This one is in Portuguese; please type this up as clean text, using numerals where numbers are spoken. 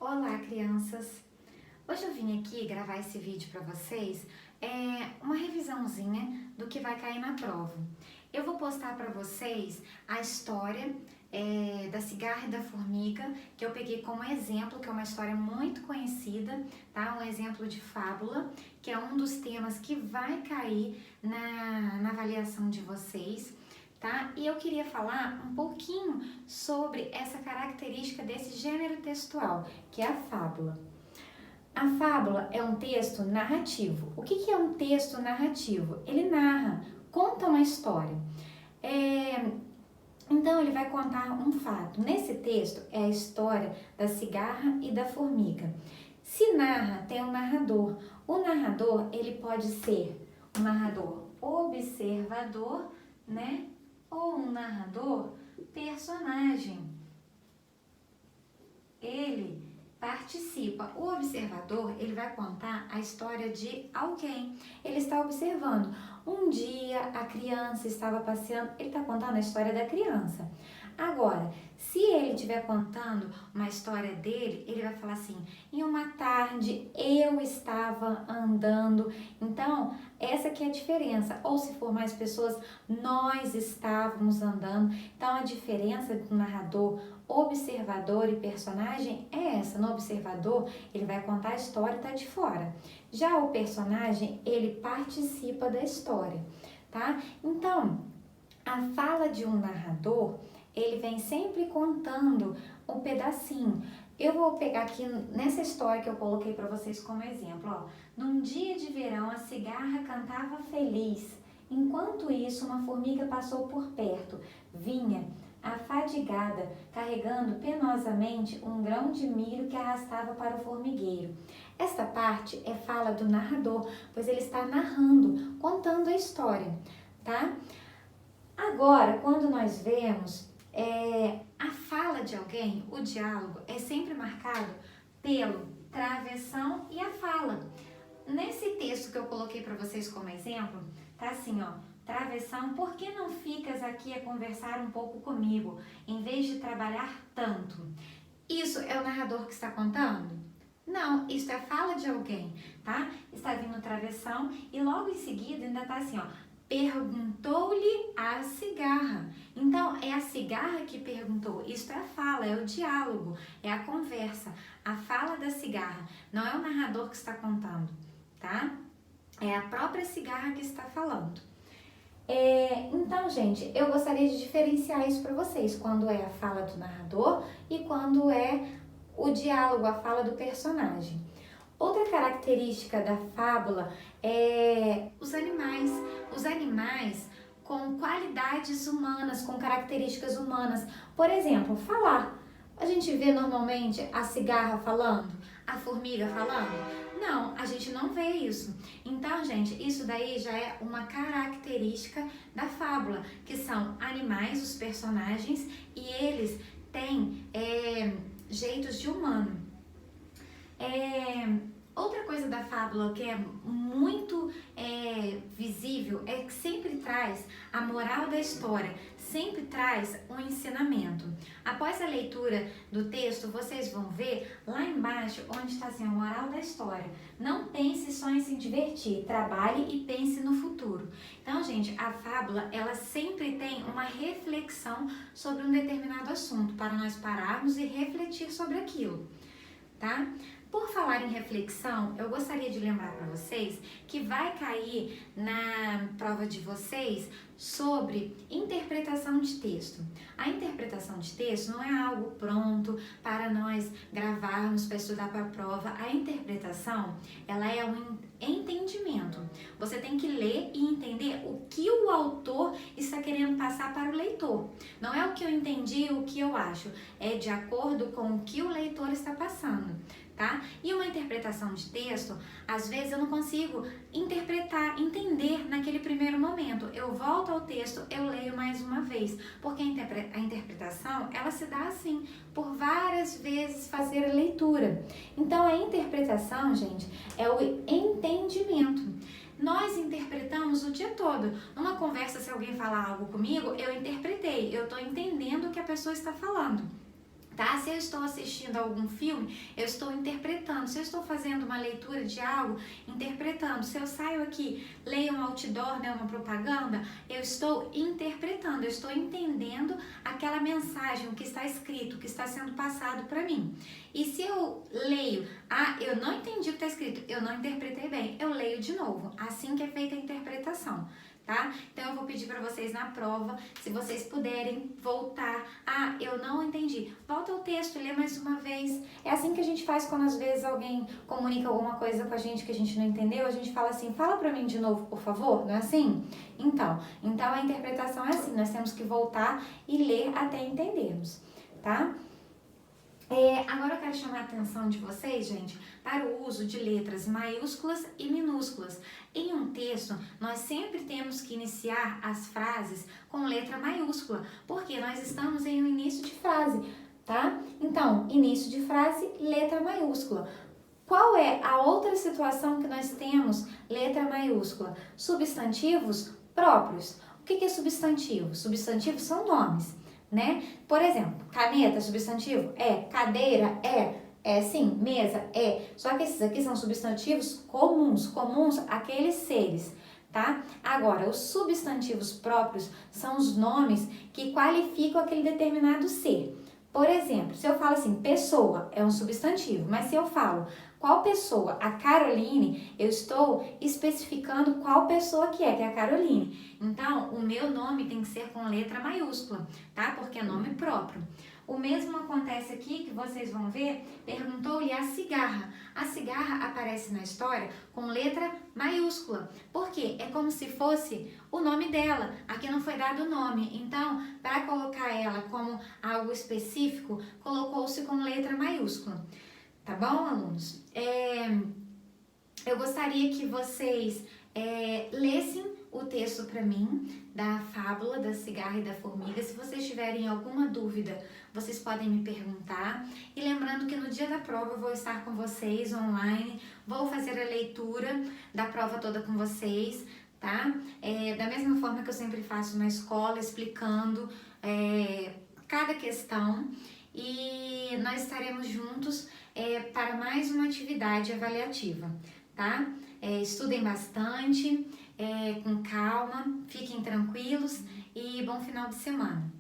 Olá, crianças! Hoje eu vim aqui gravar esse vídeo para vocês, uma revisãozinha do que vai cair na prova. Eu vou postar para vocês a história da cigarra e da formiga, que eu peguei como exemplo, que é uma história muito conhecida, tá? Um exemplo de fábula, que é um dos temas que vai cair na avaliação de vocês. Tá? E eu queria falar um pouquinho sobre essa característica desse gênero textual, que é a fábula. A fábula é um texto narrativo. O que é um texto narrativo? Ele narra, conta uma história. Então ele vai contar um fato. Nesse texto é a história da cigarra e da formiga. Se narra, tem um narrador. O narrador, ele pode ser um narrador observador, né? Ou um narrador personagem. Ele participa. O observador, ele vai contar a história de alguém. Ele está observando. Um dia a criança estava passeando, ele está contando a história da criança. Agora, se ele estiver contando uma história dele, ele vai falar assim: em uma tarde eu estava andando. Então, essa aqui é a diferença. Ou se for mais pessoas, nós estávamos andando. Então, a diferença do narrador, observador e personagem é essa. No observador, ele vai contar a história e está de fora. Já o personagem, ele participa da história, tá? Então, a fala de um narrador, ele vem sempre contando um pedacinho. Eu vou pegar aqui nessa história que eu coloquei para vocês como exemplo, ó. Num dia de verão, a cigarra cantava feliz. Enquanto isso, uma formiga passou por perto. Vinha afadigada, carregando penosamente um grão de milho que arrastava para o formigueiro. Esta parte é fala do narrador, pois ele está narrando, contando a história, tá? Agora, quando nós vemos a fala de alguém, o diálogo é sempre marcado pelo travessão e a fala. Nesse texto que eu coloquei para vocês como exemplo, tá assim, ó: travessão, por que não ficas aqui a conversar um pouco comigo, em vez de trabalhar tanto? Isso é o narrador que está contando? Não, isso é a fala de alguém, tá? Está vindo travessão e logo em seguida ainda tá assim, ó: perguntou-lhe a cigarra. Então, é a cigarra que perguntou. Isso é a fala, é o diálogo, é a conversa. A fala da cigarra, não é o narrador que está contando, tá? É a própria cigarra que está falando. Então, gente, eu gostaria de diferenciar isso para vocês, quando é a fala do narrador e quando é o diálogo, a fala do personagem. Outra característica da fábula é os animais. Os animais com qualidades humanas, com características humanas. Por exemplo, falar. A gente vê normalmente a cigarra falando, a formiga falando? Não, a gente não vê isso. Então, gente, isso daí já é uma característica da fábula, que são animais, os personagens, e eles têm jeitos de humano. Outra coisa da fábula que é muito visível é que sempre traz a moral da história, sempre traz um ensinamento. Após a leitura do texto, vocês vão ver lá embaixo onde está assim, a moral da história. Não pense só em se divertir, trabalhe e pense no futuro. Então, gente, a fábula, ela sempre tem uma reflexão sobre um determinado assunto, para nós pararmos e refletir sobre aquilo, tá? Por falar em reflexão, eu gostaria de lembrar para vocês que vai cair na prova de vocês sobre interpretação de texto. A interpretação de texto não é algo pronto para nós gravarmos para estudar para a prova. A interpretação, ela é um entendimento. Você tem que ler e entender o que o autor está querendo passar para o leitor. Não é o que eu entendi, o que eu acho. É de acordo com o que o leitor está passando, tá? E uma interpretação de texto, às vezes eu não consigo interpretar, entender naquele primeiro momento. Eu volto ao texto, eu leio mais uma vez, porque a interpretação, ela se dá assim, por várias vezes fazer a leitura. Então, a interpretação, gente, é o entendimento. Nós interpretamos o dia todo. Numa conversa, se alguém falar algo comigo, eu interpretei, eu estou entendendo o que a pessoa está falando. tá? Se eu estou assistindo algum filme, eu estou interpretando. Se eu estou fazendo uma leitura de algo, interpretando. Se eu saio aqui, leio um outdoor, né, uma propaganda, eu estou interpretando, eu estou entendendo aquela mensagem, o que está escrito, o que está sendo passado para mim. E se eu leio, eu não entendi o que está escrito, eu não interpretei bem, eu leio de novo. Assim que é feita a interpretação. Tá? Então eu vou pedir para vocês na prova, se vocês puderem voltar. Eu não entendi. Volta ao texto e lê mais uma vez. É assim que a gente faz quando às vezes alguém comunica alguma coisa com a gente que a gente não entendeu. A gente fala assim, fala para mim de novo, por favor. Não é assim? Então a interpretação é assim, nós temos que voltar e ler até entendermos, tá? Agora eu quero chamar a atenção de vocês, gente, para o uso de letras maiúsculas e minúsculas. Em um texto, nós sempre temos que iniciar as frases com letra maiúscula, porque nós estamos em um início de frase, tá? Então, início de frase, letra maiúscula. Qual é a outra situação que nós temos letra maiúscula? Substantivos próprios. O que é substantivo? Substantivos são nomes, né? Por exemplo, caneta, substantivo? Cadeira? Sim, mesa? Só que esses aqui são substantivos comuns àqueles seres, tá? Agora, os substantivos próprios são os nomes que qualificam aquele determinado ser. Por exemplo, se eu falo assim, pessoa, é um substantivo, mas se eu falo qual pessoa? A Caroline, eu estou especificando qual pessoa que é a Caroline. Então, o meu nome tem que ser com letra maiúscula, tá? Porque é nome próprio. O mesmo acontece aqui, que vocês vão ver, perguntou-lhe a cigarra. A cigarra aparece na história com letra maiúscula. Por quê? É como se fosse o nome dela. Aqui não foi dado o nome. Então, para colocar ela como algo específico, colocou-se com letra maiúscula. Tá bom, alunos? Eu gostaria que vocês lessem o texto para mim, da fábula da cigarra e da formiga. Se vocês tiverem alguma dúvida, vocês podem me perguntar. E lembrando que no dia da prova eu vou estar com vocês online, vou fazer a leitura da prova toda com vocês, tá? Da mesma forma que eu sempre faço na escola, explicando cada questão. E nós estaremos juntos para mais uma atividade avaliativa, tá? Estudem bastante, com calma, fiquem tranquilos e bom final de semana.